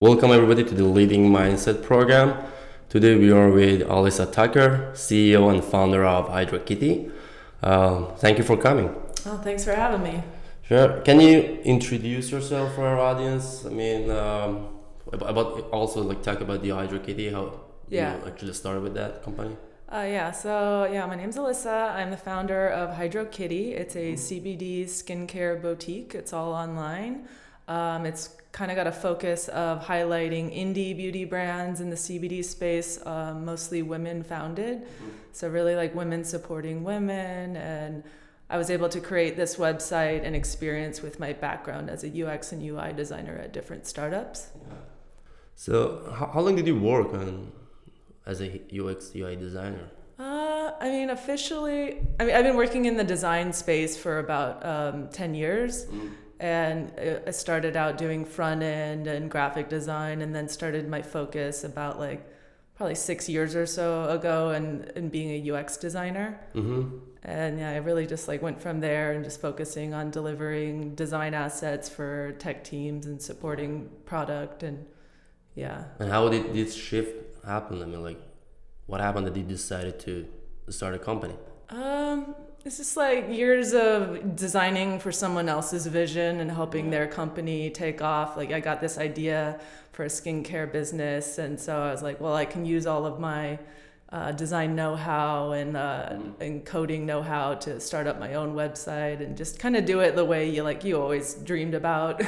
Welcome everybody to the Leading Mindset program. Today we are with Alyssa Tucker, CEO and founder of Hydro Kitty. Thank you for coming. Oh, thanks for having me. Sure. Can you introduce yourself for our audience? About also like talk about the Hydro Kitty, how Yeah. you actually started with that company. My name's Alyssa. I'm the founder of Hydro Kitty. It's a CBD skincare boutique. It's all online. It's kind of got a focus of highlighting indie beauty brands in the CBD space, mostly women founded. So really like women supporting women. And I was able to create this website and experience with my background as a UX and UI designer at different startups. Yeah. So how long did you work on as a UX UI designer? I've been working in the design space for about 10 years. And I started out doing front end and graphic design, and then started my focus about like probably 6 years or so ago and being a UX designer. And yeah, I really just like went from there and just focusing on delivering design assets for tech teams and supporting product and yeah. And how did this shift happen? What happened that you decided to start a company? It's just like years of designing for someone else's vision and helping their company take off. Like I got this idea for a skincare business, and so I was like, well, I can use all of my design know-how and coding know-how to start up my own website and just kind of do it the way you always dreamed about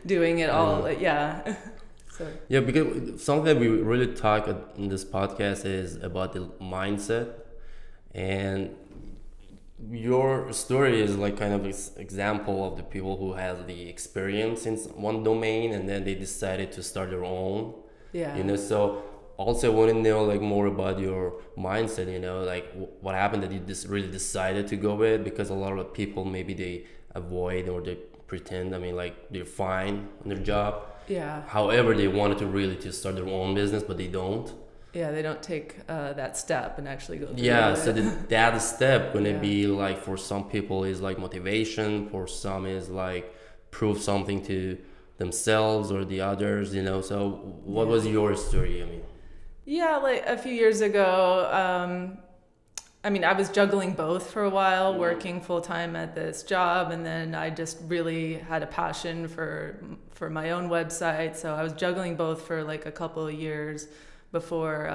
doing it all. Yeah. So. Yeah, because something that we really talk in this podcast is about the mindset, and your story is like kind of an example of the people who have the experience in one domain and then they decided to start their own. Yeah. So also I want to know like more about your mindset, like what happened that you just really decided to go with, because a lot of people maybe they avoid or they pretend, like they're fine on their job. Yeah. However, they wanted to really to start their own business, but they don't. Yeah, they don't take that step and actually go through Yeah, it. so that step gonna be like for some people is like motivation, for some is like prove something to themselves or the others, So what was your story? Yeah, like a few years ago, I was juggling both for a while, working full time at this job, and then I just really had a passion for my own website. So I was juggling both for like a couple of years before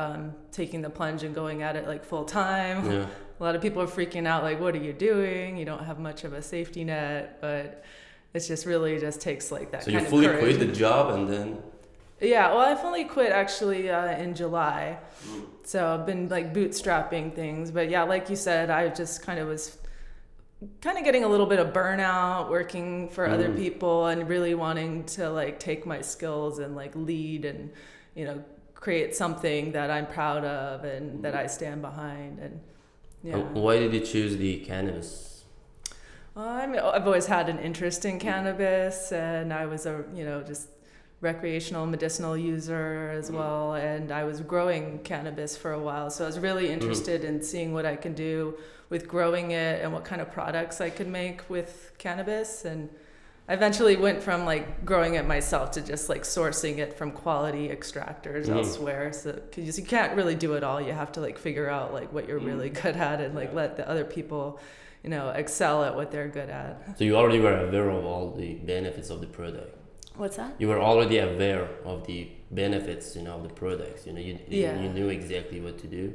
taking the plunge and going at it like full time. Yeah. A lot of people are freaking out like, what are you doing? You don't have much of a safety net, but it's just really just takes like that kind of courage. So you fully quit the job and then? Yeah, well, I fully quit actually in July. So I've been like bootstrapping things. But yeah, like you said, I just kind of was getting a little bit of burnout working for other people and really wanting to like take my skills and like lead and, create something that I'm proud of and that I stand behind. And yeah. Why did you choose the cannabis? I've always had an interest in cannabis, and I was just recreational medicinal user as well, and I was growing cannabis for a while, so I was really interested in seeing what I can do with growing it and what kind of products I could make with cannabis. And I eventually went from like growing it myself to just like sourcing it from quality extractors elsewhere. So because you can't really do it all, you have to like figure out like what you're really good at and like let the other people, excel at what they're good at. So you already were aware of all the benefits of the product. What's that? You were already aware of the benefits, of the products. You knew exactly what to do.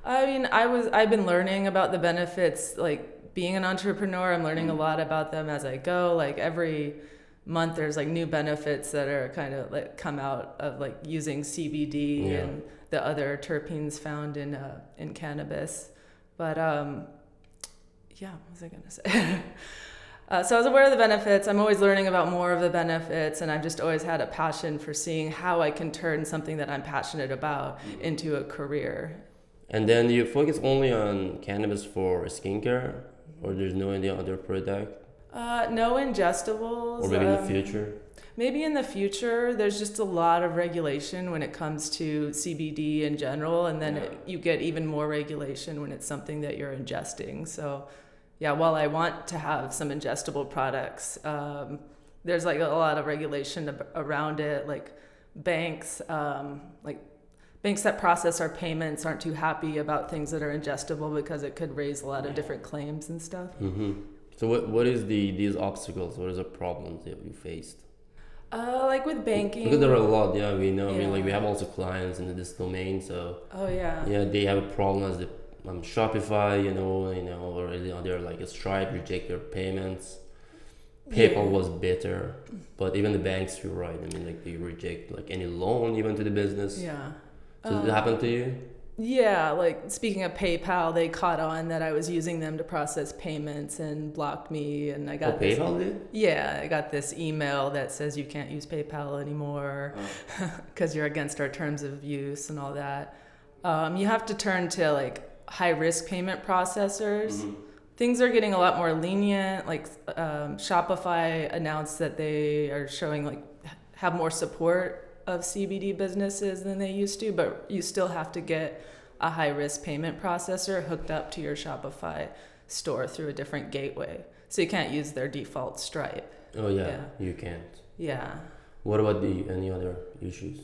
I've been learning about the benefits, like being an entrepreneur. I'm learning a lot about them as I go. Like every month there's like new benefits that are kind of like come out of like using CBD and the other terpenes found in cannabis. But what was I gonna say? So I was aware of the benefits. I'm always learning about more of the benefits, and I've just always had a passion for seeing how I can turn something that I'm passionate about into a career. And then you focus only on cannabis for skincare, or there's no any other product? No ingestibles. Or maybe in the future? Maybe in the future. There's just a lot of regulation when it comes to CBD in general, and then you get even more regulation when it's something that you're ingesting. So yeah, while I want to have some ingestible products, there's like a lot of regulation around it, like banks, like banks that process our payments aren't too happy about things that are ingestible because it could raise a lot of different claims and stuff. So what is these obstacles? What is the problems that you faced? Like with banking. Because there are a lot, yeah, we know. Yeah. I mean, like we have also clients in this domain, so Oh yeah. yeah, they have a problem as the Shopify, or any other like a Stripe reject their payments. PayPal was better, but even the banks, you're right. I mean, like they reject like any loan even to the business. Yeah. So did it happen to you? Yeah, like speaking of PayPal, they caught on that I was using them to process payments and blocked me, and I got this. PayPal did? Yeah, I got this email that says you can't use PayPal anymore because you're against our terms of use and all that. You have to turn to like high risk payment processors. Things are getting a lot more lenient. Like Shopify announced that they are showing like have more support of CBD businesses than they used to, but you still have to get a high risk payment processor hooked up to your Shopify store through a different gateway. So you can't use their default Stripe. Oh yeah. You can't. Yeah. What about any other issues?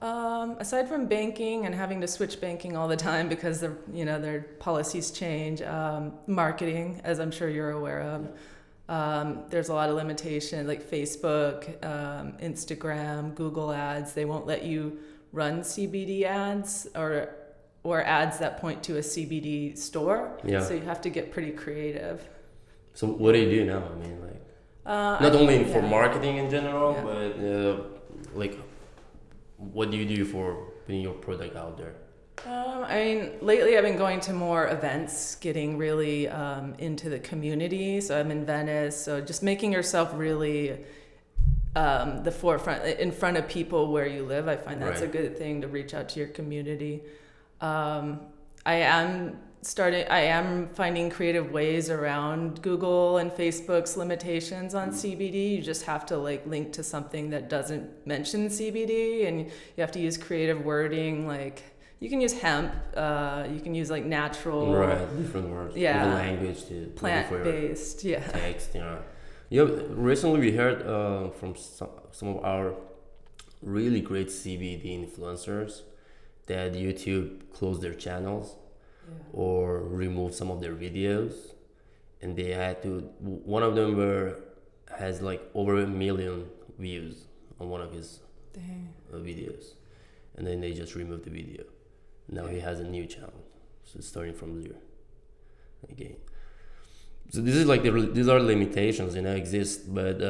Aside from banking and having to switch banking all the time because their policies change, marketing, as I'm sure you're aware of, there's a lot of limitation like Facebook, Instagram, Google ads. They won't let you run CBD ads or ads that point to a CBD store. Yeah. So you have to get pretty creative. So what do you do now? I mean, like not only for marketing in general, but like what do you do for putting your product out there? Lately I've been going to more events, getting really into the community. So I'm in Venice. So just making yourself really the forefront, in front of people where you live. I find that's a good thing to reach out to your community. I am finding creative ways around Google and Facebook's limitations on CBD. You just have to like link to something that doesn't mention CBD, and you have to use creative wording. Like you can use hemp, you can use like natural, different words, different language to plant-based, text. Recently we heard from some of our really great CBD influencers that YouTube closed their channels. Or remove some of their videos, and they had to. One of them has like over 1 million views on one of his videos, and then they just removed the video. Now he has a new channel, so starting from zero again. So this is like these are limitations, exist. But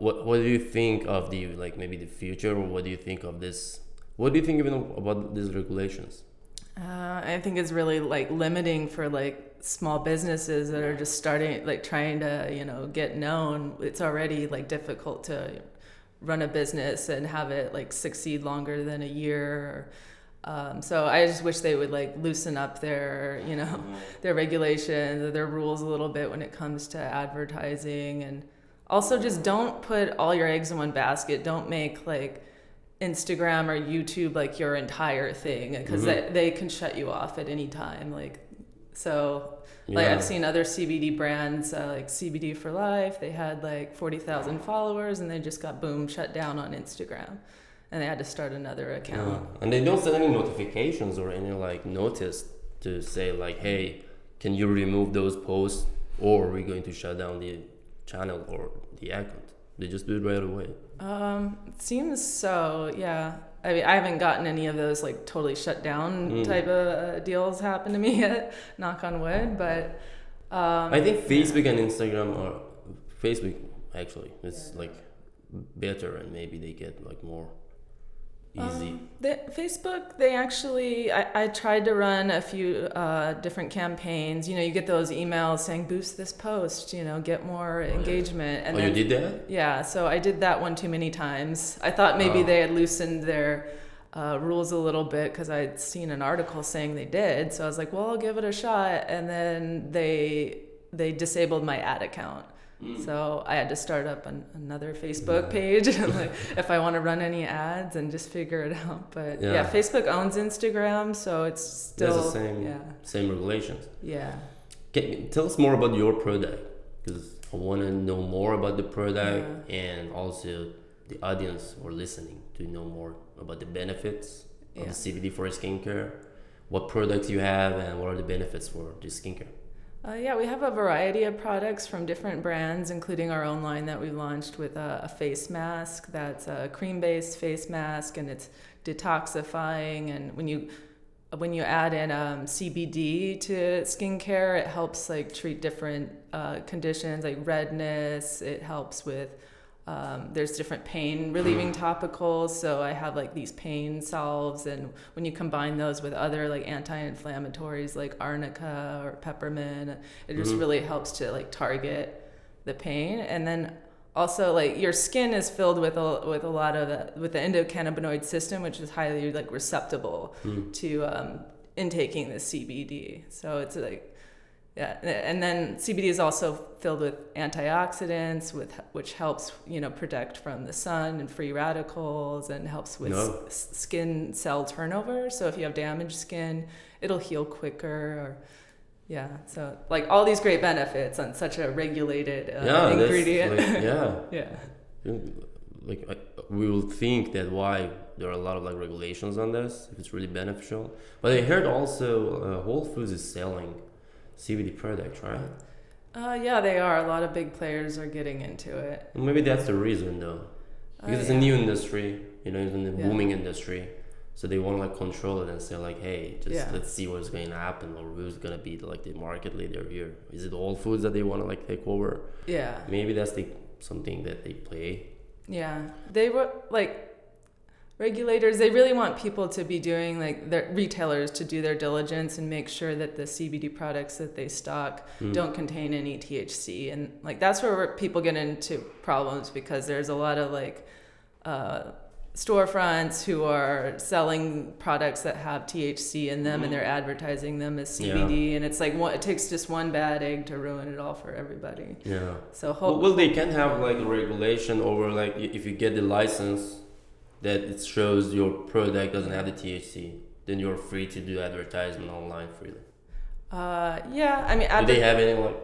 what do you think of maybe the future, or what do you think of this? What do you think even about these regulations? I think it's really like limiting for like small businesses that are just starting, like trying to, get known. It's already like difficult to run a business and have it like succeed longer than a year. So I just wish they would like loosen up their, their regulations, their rules a little bit when it comes to advertising. And also just don't put all your eggs in one basket. Don't make like Instagram or YouTube like your entire thing, because they can shut you off at any time. I've seen other CBD brands like CBD for Life. They had like 40,000 followers and they just got shut down on Instagram, and they had to start another account. And they don't send any notifications or any like notice to say like, hey, can you remove those posts, or we're going to shut down the channel or the account. They just do it right away. It seems so, yeah. I mean, I haven't gotten any of those like totally shut down type of deals happen to me yet, knock on wood, but I think Facebook and Instagram Facebook actually is like better, and maybe they get like more easy. Facebook, they actually, I tried to run a few different campaigns. You get those emails saying boost this post, get more engagement. And you did that? Yeah, so I did that one too many times. I thought maybe they had loosened their rules a little bit because I'd seen an article saying they did. So I was like, well, I'll give it a shot. And then they disabled my ad account. So I had to start up another Facebook page like if I want to run any ads and just figure it out. But Facebook owns Instagram, so it's still the same regulations. Yeah. Can you tell us more about your product? Because I want to know more about the product and also the audience or listening to know more about the benefits of Yeah. the CBD for skincare, what products you have, and what are the benefits for the skincare. Yeah, we have a variety of products from different brands, including our own line that we launched with a face mask that's a cream-based face mask, and it's detoxifying. And when you add in CBD to skincare, it helps like treat different conditions like redness. It helps with there's different pain relieving topicals. So I have like these pain salves, and when you combine those with other like anti-inflammatories like arnica or peppermint, it just really helps to like target the pain. And then also like your skin is filled with a lot of with the endocannabinoid system, which is highly like receptible to intaking the CBD. So it's like, yeah, and then CBD is also filled with antioxidants, which helps protect from the sun and free radicals, and helps with skin cell turnover. So if you have damaged skin, it'll heal quicker. Or yeah, so like all these great benefits on such a regulated ingredient. Like, yeah, yeah. Like we will think that why there are a lot of like regulations on this if it's really beneficial. But I heard also Whole Foods is selling CBD products, right? Yeah, they are. A lot of big players are getting into it. Well, maybe that's the reason though, because it's a new industry, it's in the booming industry, so they want to like control it and say like, hey, just let's see what's going to happen, or who's going to be like the market leader here. Is it Whole Foods that they want to like take over? Yeah. Maybe that's something that they play. Yeah, they were like regulators. They really want people to be doing like their retailers to do their diligence and make sure that the CBD products that they stock don't contain any THC. And like that's where people get into problems, because there's a lot of like storefronts who are selling products that have THC in them and they're advertising them as CBD, and it's like it takes just one bad egg to ruin it all for everybody. Yeah. So well, they can have like a regulation over like if you get the license that it shows your product doesn't have the THC, then you're free to do advertisement online freely. Yeah, I mean, do they have any like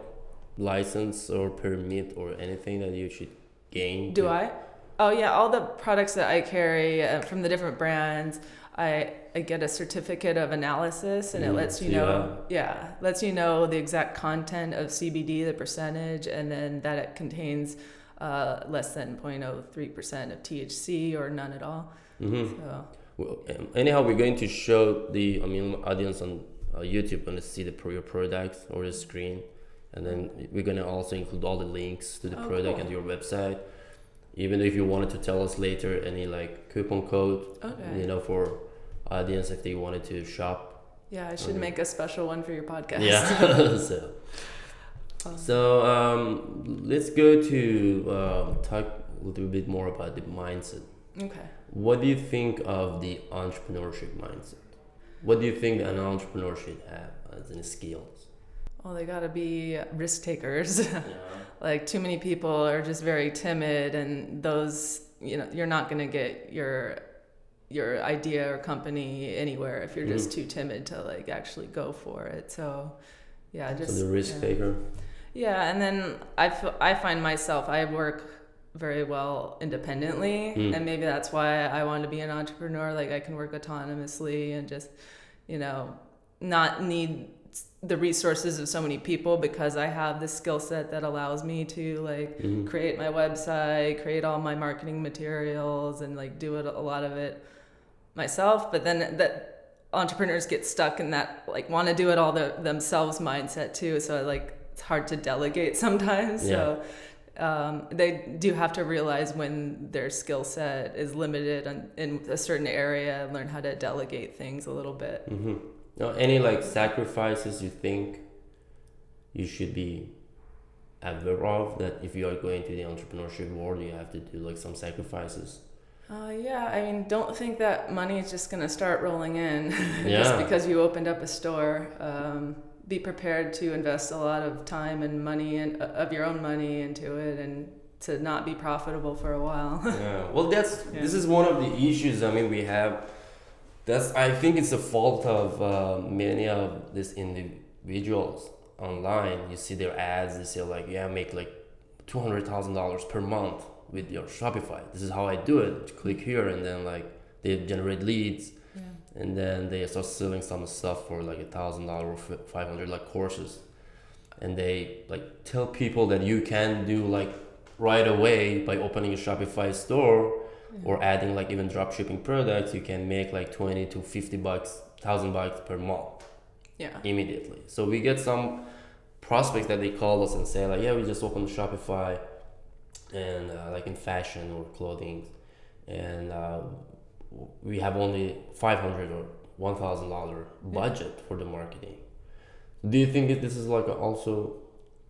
license or permit or anything that you should gain? Do I? Oh yeah, all the products that I carry from the different brands, I get a certificate of analysis, and it lets you know, lets you know the exact content of CBD, the percentage, and then that it contains less than 0.03% of THC or none at all. So. Well, anyhow, we're going to show the audience on YouTube going to see your products over the screen, and then we're going to also include all the links to the product and your website. Even if you wanted to tell us later any like coupon code, for audience if they wanted to shop. Yeah, I should make a special one for your podcast. Yeah. So let's go to talk a little bit more about the mindset. Okay. What do you think of the entrepreneurship mindset? What do you think an entrepreneur should have as in skills? Well, they gotta be risk takers. Like too many people are just very timid, and those, you're not gonna get your idea or company anywhere if you're just too timid to like actually go for it. So yeah, just the risk taker. Yeah, and then I find myself, I work very well independently, and maybe that's why I wanted to be an entrepreneur. Like I can work autonomously and just, not need the resources of so many people, because I have this skill set that allows me to like create my website, create all my marketing materials, and like do a lot of it myself. But then that entrepreneurs get stuck in that like want to do it all themselves mindset too. So like it's hard to delegate sometimes. So they do have to realize when their skill set is limited in a certain area, and learn how to delegate things a little bit. Now, any like sacrifices you think you should be aware of, that if you are going to the entrepreneurship world, you have to do like some sacrifices? Yeah, I mean, don't think that money is just gonna start rolling in just because you opened up a store. Be prepared to invest a lot of time and money and of your own money into it, and to not be profitable for a while. Well, this is one of the issues. We have. I think it's a fault of many of these individuals online. You see their ads. They say like, make like $200,000 per month with your Shopify. This is how I do it. Click here, and then like they generate leads, Yeah. and then they start selling some stuff for like $1,000 or 500 like courses, and they like tell people that you can do like right away by opening a Shopify store or adding like even drop shipping products, you can make like 20 to 50 bucks, $1,000 per month. Yeah. Immediately. So we get some prospects that they call us and say like, yeah, we just opened Shopify and like in fashion or clothing, and we have only $500 or $1,000 budget for the marketing. Do you think that this is like also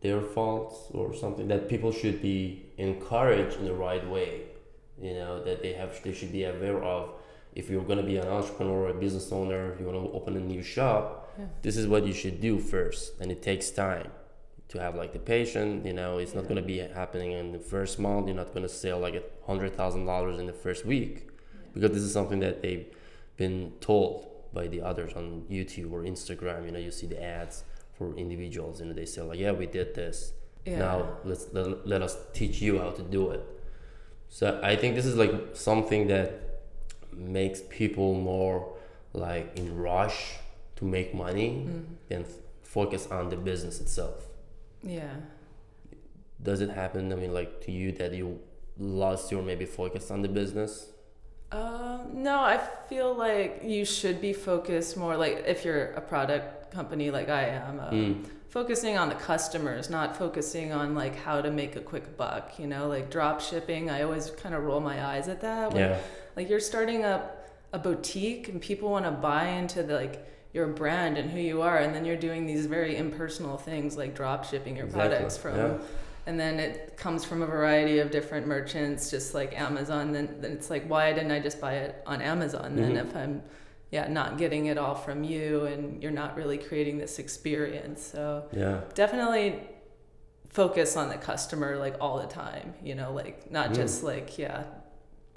their fault or something that people should be encouraged in the right way? You know, that they should be aware of. If you're gonna be an entrepreneur or a business owner, you wanna open a new shop, this is what you should do first, and it takes time to have like the patience. You know, it's not gonna be happening in the first month. You're not gonna sell like $100,000 in the first week, because this is something that they've been told by the others on YouTube or Instagram. You know, you see the ads for individuals, and they say like, yeah, we did this. Now let us teach you how to do it. So I think this is like something that makes people more like in rush to make money than focus on the business itself. Yeah. Does it happen, I mean, like to you, that you lost your maybe focus on the business? No, I feel like you should be focused more, like if you're a product company like I am, focusing on the customers, not focusing on like how to make a quick buck, you know, like drop shipping. I always kind of roll my eyes at that. When, like you're starting up a boutique and people want to buy into the, like your brand and who you are, and then you're doing these very impersonal things like drop shipping your products from and then it comes from a variety of different merchants, just like Amazon. Then it's like, why didn't I just buy it on Amazon then if I'm not getting it all from you, and you're not really creating this experience. So definitely focus on the customer like all the time, you know, like not just like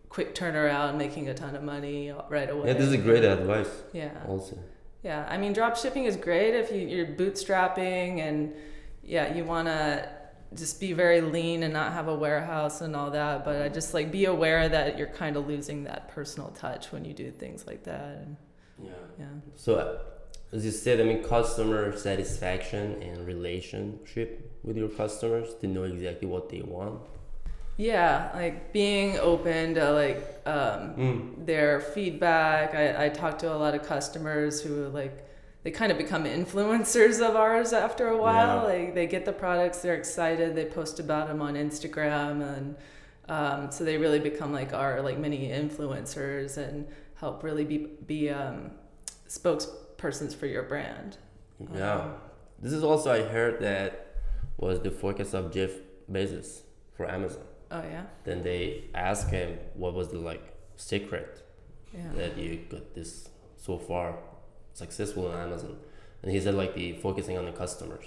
quick turnaround, making a ton of money right away. Yeah, this is great advice. Also. Yeah, I mean, drop shipping is great if you're bootstrapping and you want to just be very lean and not have a warehouse and all that. But I just like be aware that you're kind of losing that personal touch when you do things like that. And, So as you said, I mean, customer satisfaction and relationship with your customers to know exactly what they want. Yeah, like being open to like their feedback. I talk to a lot of customers who like they kind of become influencers of ours after a while. Like they get the products, they're excited, they post about them on Instagram, and so they really become like our like mini influencers and help really be spokespersons for your brand. This is also, I heard, that was the focus of Jeff Bezos for Amazon. Oh yeah. Then they asked him what was the like secret that you got this so far successful on Amazon, and he said like the focusing on the customers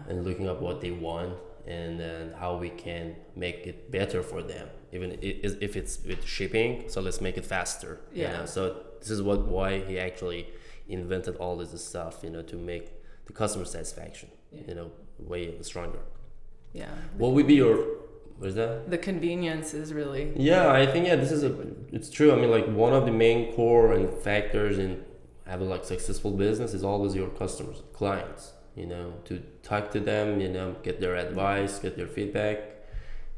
and looking up what they want, and then how we can make it better for them, even if it's with shipping, so let's make it faster. You know? So this is why he actually invented all this stuff, you know, to make the customer satisfaction you know, way stronger. What would be your, what is that? The convenience is really I think it's true. I mean, like one of the main core and factors in having like successful business is always your customers, clients, you know, to talk to them, you know, get their advice, get their feedback,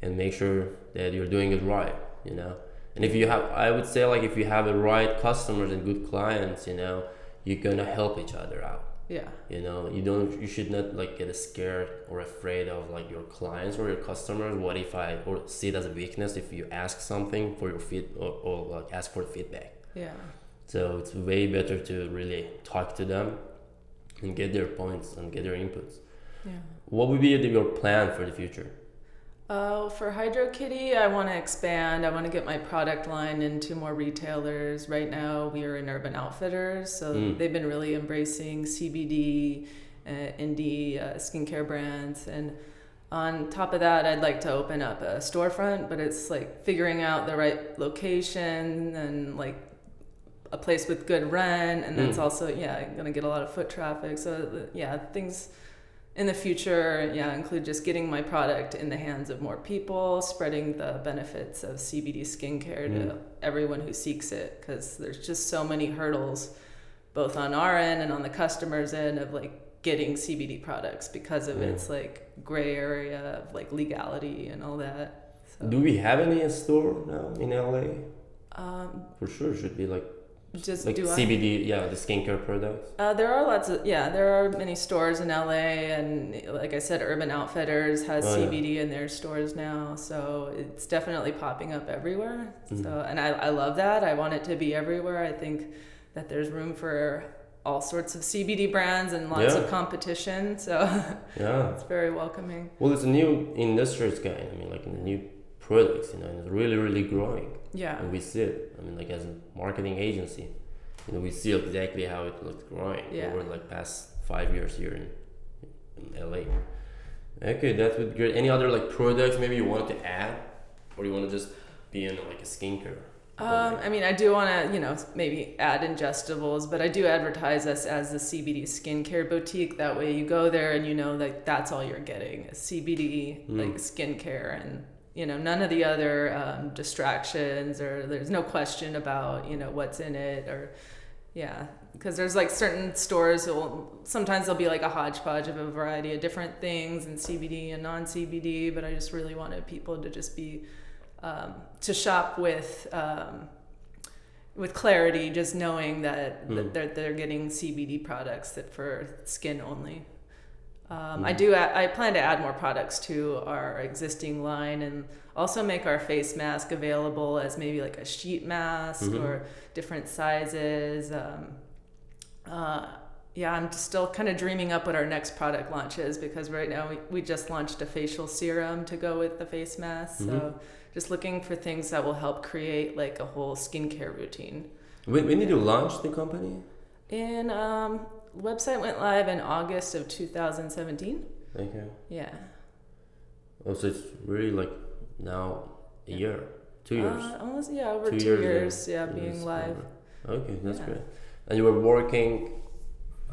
and make sure that you're doing it right, you know. And if you have, I would say like if you have the right customers and good clients, you know, you're gonna help each other out. You know, you should not like get scared or afraid of like your clients or your customers. What if or see it as a weakness if you ask something for your or like ask for feedback. So it's way better to really talk to them and get their points and get their inputs. What would be your plan for the future? For Hydro Kitty, I want to expand. I want to get my product line into more retailers. Right now, we are in Urban Outfitters, so they've been really embracing CBD, indie skincare brands. And on top of that, I'd like to open up a storefront, but it's like figuring out the right location and like a place with good rent, and that's also going to get a lot of foot traffic. So things in the future, include just getting my product in the hands of more people, spreading the benefits of CBD skincare to everyone who seeks it, because there's just so many hurdles, both on our end and on the customer's end, of like getting CBD products because of its like gray area of like legality and all that. So. Do we have any store now in LA? For sure, should be like just like CBD, the skincare products. There are there are many stores in LA, and like I said, Urban Outfitters has CBD in their stores now, so it's definitely popping up everywhere. So, and I love that. I want it to be everywhere. I think that there's room for all sorts of CBD brands and lots of competition, so it's very welcoming. Well, it's a new industry, kind. I mean, like new products, and it's really, really growing. Yeah. And we see it. I mean, like as a marketing agency, we see exactly how it looks growing over like past 5 years here in LA. Okay, that would be great. Any other like products maybe you wanted to add, or you want to just be in like a skincare? I mean, I do want to, maybe add ingestibles, but I do advertise us as the CBD skincare boutique. That way you go there and like that's all you're getting is CBD, like skincare, and, none of the other distractions, or there's no question about, what's in it, or, because there's like certain stores that sometimes there'll be like a hodgepodge of a variety of different things and CBD and non-CBD, but I just really wanted people to just be to shop with clarity, just knowing that they're getting CBD products that for skin only. I plan to add more products to our existing line, and also make our face mask available as maybe like a sheet mask or different sizes. I'm still kind of dreaming up what our next product launch is, because right now we just launched a facial serum to go with the face mask. So just looking for things that will help create like a whole skincare routine. When did you launch the company? Website went live in August of 2017. Okay. Yeah. Oh, so it's really like now a year, 2 years. Almost, over 2 years. Being live. Okay, that's great. And you were working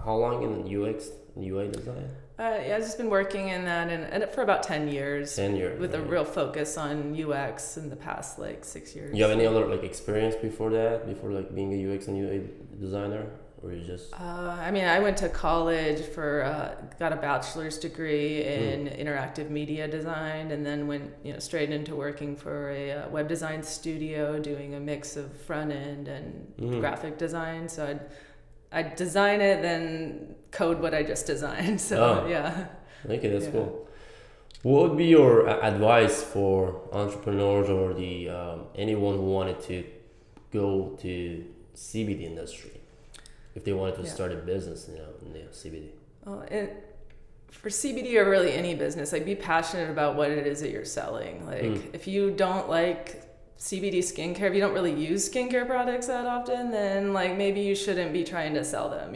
how long in UX and UI design? I've just been working in that and for about 10 years. 10 years. With a real focus on UX in the past like 6 years. You have any other like experience before that? Before like being a UX and UI designer? Or you just... I went to college got a bachelor's degree in interactive media design, and then went straight into working for a web design studio, doing a mix of front end and graphic design. So I'd design it, then code what I just designed. So Okay, that's cool. What would be your advice for entrepreneurs or the anyone who wanted to go to CBD industry, if they wanted to start a business, in the CBD? For CBD, or really any business, like be passionate about what it is that you're selling. Like if you don't like CBD skincare, if you don't really use skincare products that often, then like maybe you shouldn't be trying to sell them.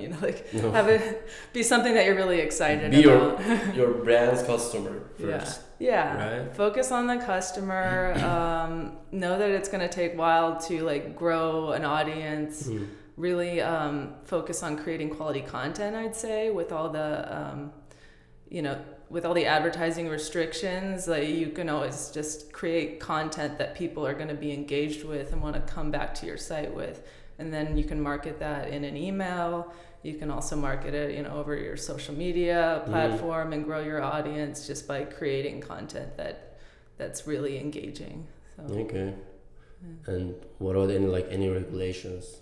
Have it be something that you're really excited about. your brand's customer first. Right? Focus on the customer. Know that it's going to take a while to like grow an audience. Really focus on creating quality content, I'd say, with all the with all the advertising restrictions. Like you can always just create content that people are going to be engaged with and want to come back to your site with, and then you can market that in an email. You can also market it over your social media platform and grow your audience just by creating content that's really engaging. So, okay. And what are any regulations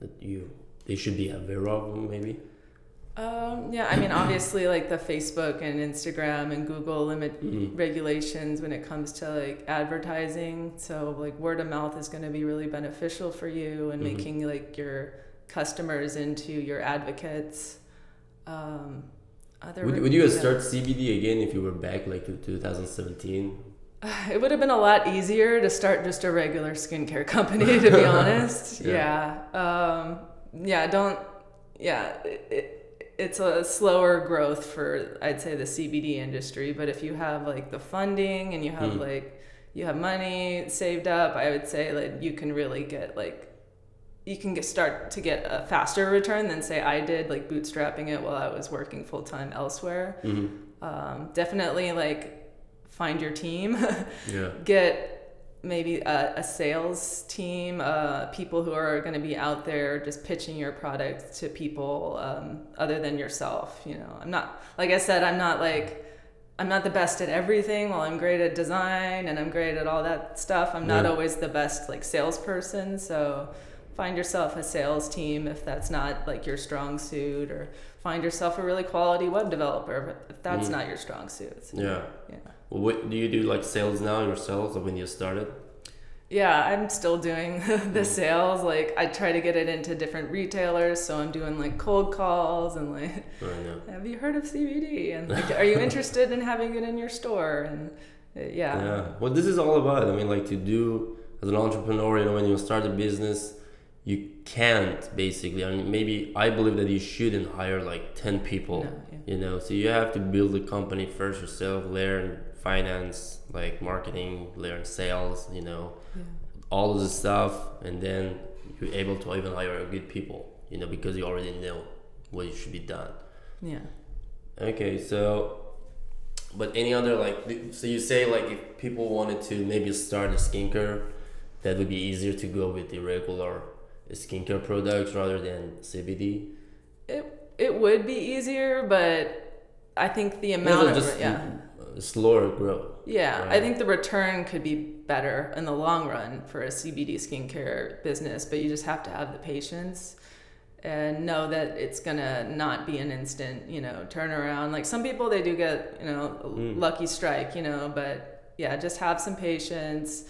that they should be aware of, maybe? Obviously like the Facebook and Instagram and Google limit regulations when it comes to like advertising. So like word of mouth is going to be really beneficial for you, and making like your customers into your advocates. Would you start CBD again if you were back like to 2017? It would have been a lot easier to start just a regular skincare company, to be honest. It's a slower growth for, I'd say, the CBD industry. But if you have like the funding and you have you have money saved up, I would say like you can really get like you can start to get a faster return than say I did, like bootstrapping it while I was working full time elsewhere. Definitely like find your team. Get maybe a sales team, people who are going to be out there just pitching your product to people other than yourself. You know, I'm not, like I said, I'm not the best at everything. While I'm great at design and I'm great at all that stuff, I'm not always the best like salesperson. So find yourself a sales team if that's not like your strong suit, or find yourself a really quality web developer if that's not your strong suit. Yeah. Well, what do you do, like sales now yourself, or when you started? Yeah, I'm still doing the sales. Like I try to get it into different retailers, so I'm doing like cold calls and like, have you heard of CBD? And like, are you interested in having it in your store? And yeah. Well, this is all about. I mean, like to do as an entrepreneur, you know, when you start a business, you can't basically. I mean, maybe I believe that you shouldn't hire like 10 people. No, you know, so you have to build a company first yourself, learn finance, like marketing, learn sales, you know, all of this stuff, and then you're able to even hire good people, you know, because you already know what should be done. Yeah. Okay, so, but any other like, so you say like if people wanted to maybe start a skincare, that would be easier to go with the regular skincare products rather than CBD? It would be easier, but I think the amount of slower growth. Yeah, right? I think the return could be better in the long run for a CBD skincare business, but you just have to have the patience and know that it's gonna not be an instant, you know, turnaround. Like some people, they do get, you know, a lucky strike, you know, but yeah, just have some patience.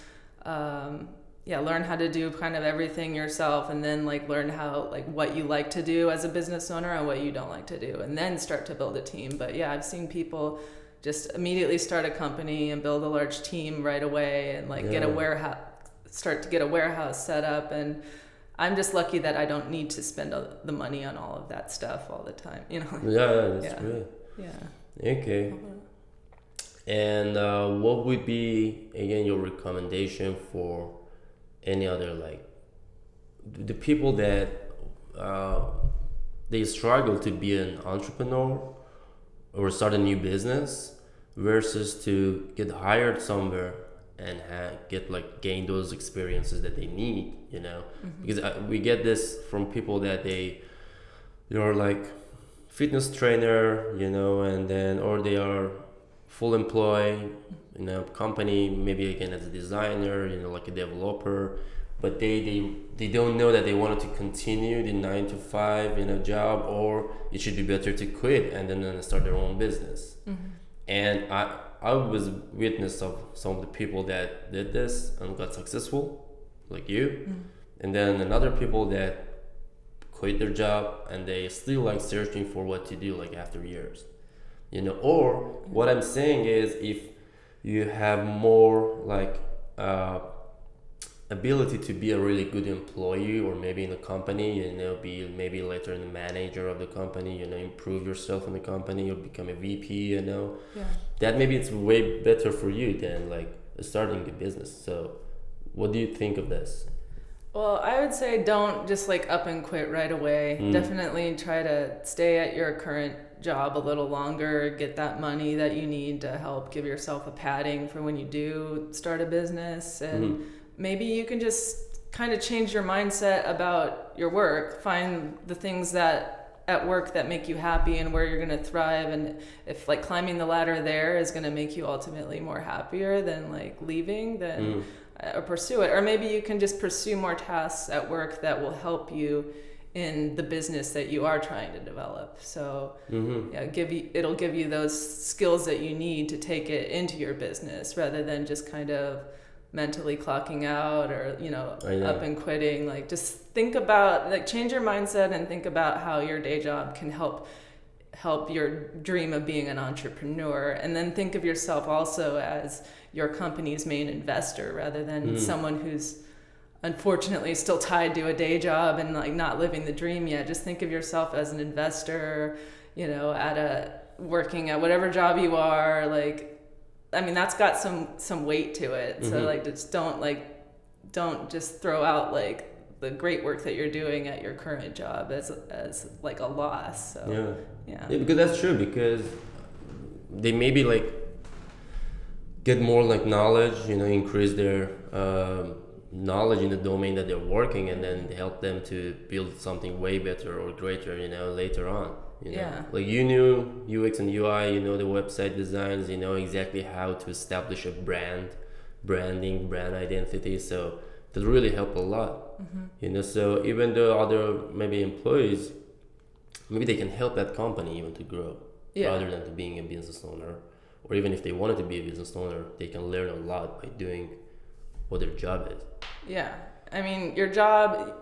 Learn how to do kind of everything yourself, and then like learn how, like what you like to do as a business owner and what you don't like to do, and then start to build a team. But yeah, I've seen people just immediately start a company and build a large team right away, and like get a warehouse set up. And I'm just lucky that I don't need to spend the money on all of that stuff all the time, you know. That's great. Yeah. Okay. And what would be again your recommendation for any other, like the people that they struggle to be an entrepreneur or start a new business versus to get hired somewhere and gain those experiences that they need, you know? Because we get this from people that you're like fitness trainer, you know, and then or they are full employee in a company, maybe again as a designer, you know, like a developer, but they don't know that they wanted to continue the 9 to 5, you know, job, or it should be better to quit and then start their own business. And I was witness of some of the people that did this and got successful, like you, and then another people that quit their job and they still like searching for what to do like after years, you know. Or what I'm saying is if you have more like ability to be a really good employee, or maybe in a company, you know, be maybe later in the manager of the company, you know, improve yourself in the company or become a VP, you know, that maybe it's way better for you than like starting a business. So what do you think of this? Well, I would say don't just like up and quit right away. Definitely try to stay at your current job a little longer, get that money that you need to help give yourself a padding for when you do start a business. And maybe you can just kind of change your mindset about your work, find the things that at work that make you happy and where you're going to thrive. And if like climbing the ladder there is going to make you ultimately more happier than like leaving, then or pursue it. Or maybe you can just pursue more tasks at work that will help you in the business that you are trying to develop. So it'll give you those skills that you need to take it into your business, rather than just kind of mentally clocking out or, you know, up and quitting. Like just think about, like change your mindset and think about how your day job can help your dream of being an entrepreneur. And then think of yourself also as your company's main investor, rather than someone who's unfortunately still tied to a day job and like not living the dream yet. Just think of yourself as an investor, you know, working at whatever job you are. Like, I mean, that's got some weight to it. So like, just don't just throw out like the great work that you're doing at your current job as like a loss. So yeah, because that's true, because they maybe like get more like knowledge, increase their knowledge in the domain that they're working, and then help them to build something way better or greater, later on. Like you knew UX and UI, the website designs, exactly how to establish a branding, brand identity. So that really helped a lot. So even though other maybe employees, maybe they can help that company even to grow, rather than to being a business owner. Or even if they wanted to be a business owner, they can learn a lot by doing what their job is. Yeah, I mean, your job,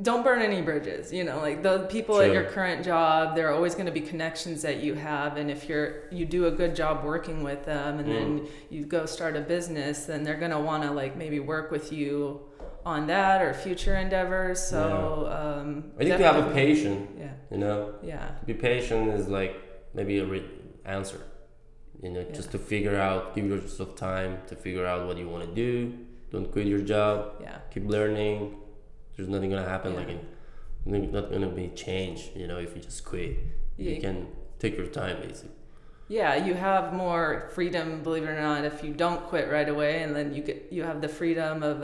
don't burn any bridges. Like the people at your current job, there are always going to be connections that you have, and if you do a good job working with them, and then you go start a business, then they're going to want to like maybe work with you on that or future endeavors. So I think to have a patient. To be patient is like maybe a answer. Just to figure out, give yourself time to figure out what you want to do. Don't quit your job. Keep learning. There's nothing gonna happen. Not gonna be change. If you just quit, you can take your time basically. You have more freedom, believe it or not, if you don't quit right away, and then you have the freedom of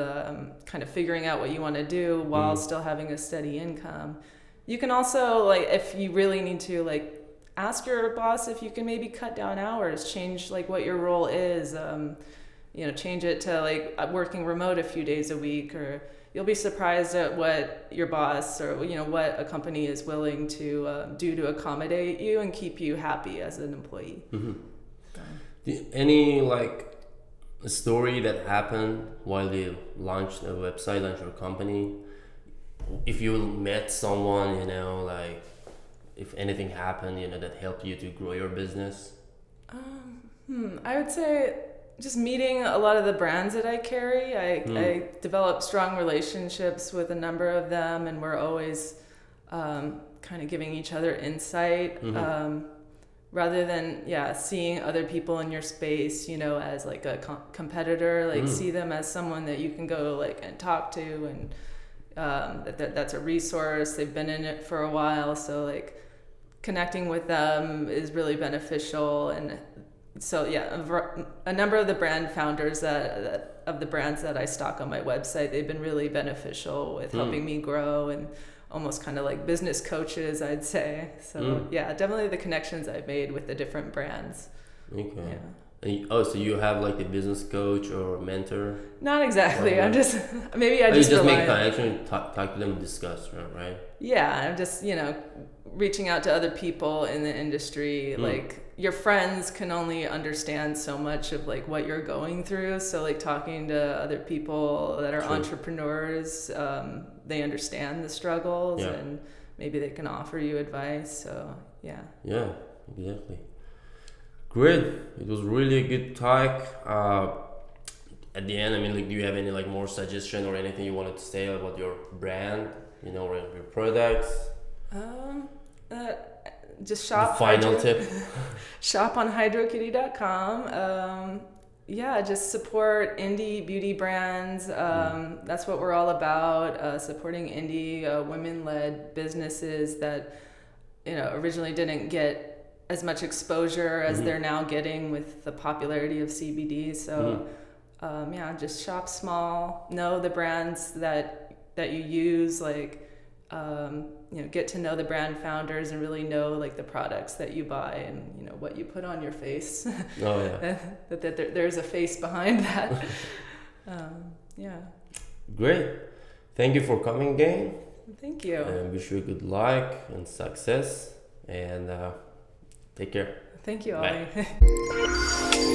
kind of figuring out what you want to do while still having a steady income. You can also, like, if you really need to, like, ask your boss if you can maybe cut down hours, change like what your role is, change it to like working remote a few days a week, or you'll be surprised at what your boss or what a company is willing to do to accommodate you and keep you happy as an employee. Any like a story that happened while you launched a website, launched your company? If you met someone, like if anything happened, that helped you to grow your business? I would say just meeting a lot of the brands that I carry. I developed strong relationships with a number of them, and we're always kind of giving each other insight, rather than seeing other people in your space, as like a competitor. Like see them as someone that you can go like and talk to, and that's a resource. They've been in it for a while, so like connecting with them is really beneficial. And so a number of the brand founders of the brands that I stock on my website, they've been really beneficial with helping me grow, and almost kind of like business coaches, I'd say. So definitely the connections I've made with the different brands. Okay. So you have like a business coach or a mentor? Not exactly. I'm just maybe you just make connection, talk to them, and discuss, right? I'm just reaching out to other people in the industry. Like your friends can only understand so much of like what you're going through. So like talking to other people that are entrepreneurs, they understand the struggles, and maybe they can offer you advice. So yeah, exactly. Great. It was really a good talk. At the end, do you have any like more suggestion or anything you wanted to say about your brand, or your products? Just shop. The final tip. Shop on hydrokitty.com. Just support indie beauty brands. That's what we're all about. Supporting indie women-led businesses that originally didn't get as much exposure as they're now getting with the popularity of CBD. So just shop small, know the brands that you use, like get to know the brand founders and really know like the products that you buy and what you put on your face. that there's a face behind that. Great. Thank you for coming again. Thank you. And wish you good luck and success, and take care. Thank you, Ali. Bye.